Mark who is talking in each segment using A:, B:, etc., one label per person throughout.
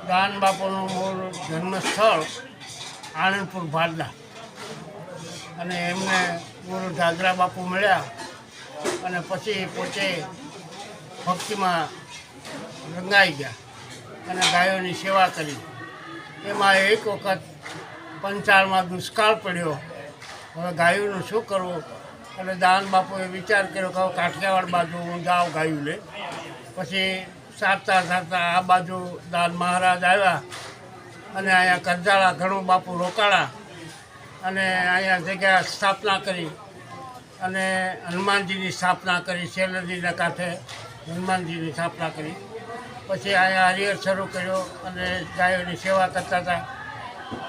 A: દાન બાપુનું મૂળ જન્મસ્થળ આણંદપુર ભાડલા અને એમને ગુરુ દાદરા બાપુ મળ્યા અને પછી પોતે ભક્તિમાં રંગાઈ ગયા અને ગાયોની સેવા કરી. એમાં એક વખત પંચાળમાં દુષ્કાળ પડ્યો. હવે ગાયોનું શું કરવું એટલે દાન બાપુએ વિચાર કર્યો કે હવે કાઠિયાવાડ બાજુ હું જાઉં ગાયું લે. પછી સારતા સારતા આ બાજુ દાન મહારાજ આવ્યા અને અહીંયા કરજાળા ઘણું બાપુ રોકાણા અને અહીંયા જગ્યા સ્થાપના કરી અને હનુમાનજીની સ્થાપના કરી. શેલજીના કાંઠે હનુમાનજીની સ્થાપના કરી. પછી અહીંયા હરિહર શરૂ કર્યો અને ગાયોની સેવા કરતા હતા.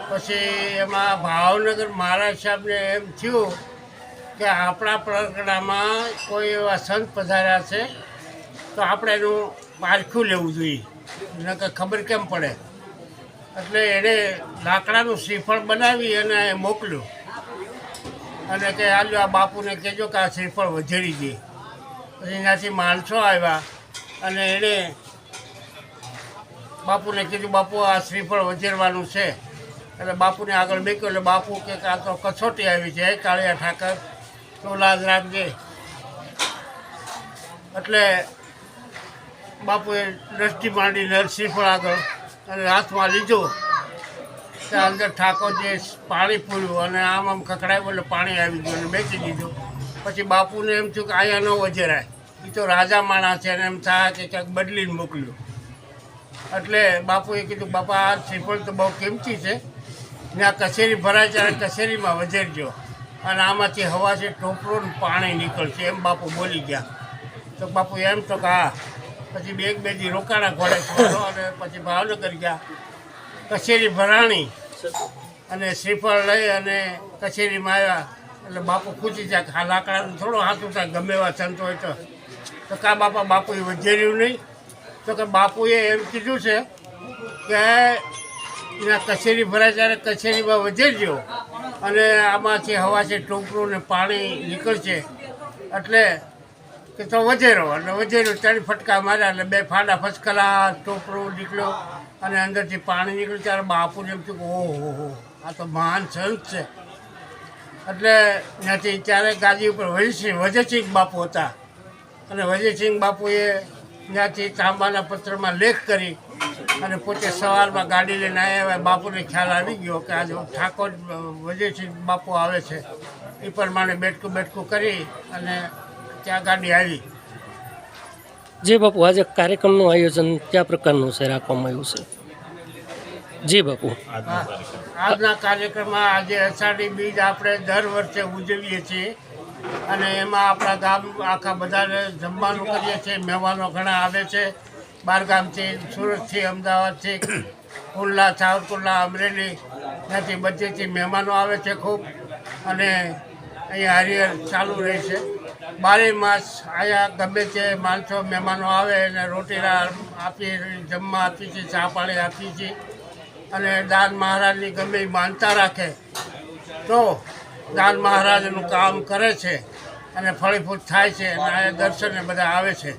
A: પછી એમાં ભાવનગર મહારાજ સાહેબને એમ થયું કે આપણા પરગણામાં કોઈ એવા સંત પધાર્યા છે તો આપણે એનું પારખું લેવું જોઈએ, એને કંઈ ખબર કેમ પડે. એટલે એણે લાકડાનું શ્રીફળ બનાવી અને મોકલ્યું અને કે હાલો આ બાપુને કહેજો કે આ શ્રીફળ વધેરી દે. પછી એનાથી માણસો આવ્યા અને એણે બાપુને કીધું બાપુ આ શ્રીફળ વધેરવાનું છે. એટલે બાપુને આગળ મૂક્યો એટલે બાપુ કે આ તો કસોટી આવી છે, કાળિયા ઠાકર તો લાજ રાખજે. એટલે બાપુએ દ્રષ્ટિ માંડીને શ્રીફળ આગળ અને હાથમાં લીધું. ત્યાં અંદર ઠાકોરજીએ પાણી પૂર્યું અને આમ ખખડાવ્યું એટલે પાણી આવી ગયું અને બેસી દીધું. પછી બાપુને એમ થયું કે અહીંયા ન વજેરાય, એ તો રાજા માણસ છે અને એમ થાય કે ક્યાંક બદલીને મોકલ્યું. એટલે બાપુએ કીધું બાપા આ શ્રીફળ તો બહુ કિંમતી છે, ત્યાં કચેરી ભરાય ત્યારે કચેરીમાં વજેરજો અને આમાંથી હવાથી ટોપરું પાણી નીકળશે એમ બાપુ બોલી ગયા. તો બાપુ એમ તો કે હા. પછી બે દી રોકાણા ઘોડે છોડો અને પછી ભાવનગર ગયા. કચેરી ભરાણી અને શ્રીફળ લઈ અને કચેરીમાં આવ્યા એટલે બાપુ પૂછી જાય કે આ લાકડાનું થોડું હાથું થાય ગમે એવા સંત હોય તો કા બાપા બાપુએ વજેર્યું નહીં. તો કે બાપુએ એમ કીધું છે કે એના કચેરી ભરાય ત્યારે કચેરીમાં વજેરજો અને આમાંથી હવાથી ટોપરું ને પાણી નીકળશે. એટલે કે તો વજેરો એટલે વજેર્યું, 3 ફટકા માર્યા એટલે 2 ફાડા ફસકલા ટોપરું નીકળ્યો અને અંદરથી પાણી નીકળ્યું. ત્યારે બાપુને એમ થયું કે ઓહો આ તો મહાન સંત છે. એટલે ત્યાંથી ત્યારે ગાદી ઉપર વજયસિંહ બાપુ હતા અને વજયસિંહ બાપુએ ત્યાંથી તાંબાના પત્રમાં લેખ કરી અને પોતે સવારમાં ગાડી લઈને આવ્યા. બાપુને ખ્યાલ આવી ગયો કે આજે ઠાકોર વજયસિંહ બાપુ આવે છે. એ પ્રમાણે બેઠકું કરી અને ત્યાં ગાડી આવી.
B: જી બાપુ, આજે કાર્યક્રમનું આયોજન કયા પ્રકારનું છે રાખવામાં આવ્યું છે? જી બાપુ,
A: આજના કાર્યક્રમમાં આજે અષાઢી બીજ આપણે દર વર્ષે ઉજવીએ છીએ અને એમાં આપણા ગામ આખા બધાને જમવાનું કરીએ છીએ. મહેમાનો ઘણા આવે છે બહારગામથી, સુરતથી, અમદાવાદથી, કુંડલા, સાવરકુંડલા, અમરેલી, ત્યાંથી બધેથી મહેમાનો આવે છે ખૂબ. અને અહીંયા હરિહર ચાલુ રહે છે 12 માસ. અહીંયા ગમે તે માણસો મહેમાનો આવે અને રોટીલા આપી, જમવા આપી છીએ, ચા પાણી આપીએ છીએ. અને દાન મહારાજની ગમે એ માનતા રાખે તો દાન મહારાજ એનું કામ કરે છે અને ફળીફૂટ થાય છે અને આ દર્શને બધા આવે છે.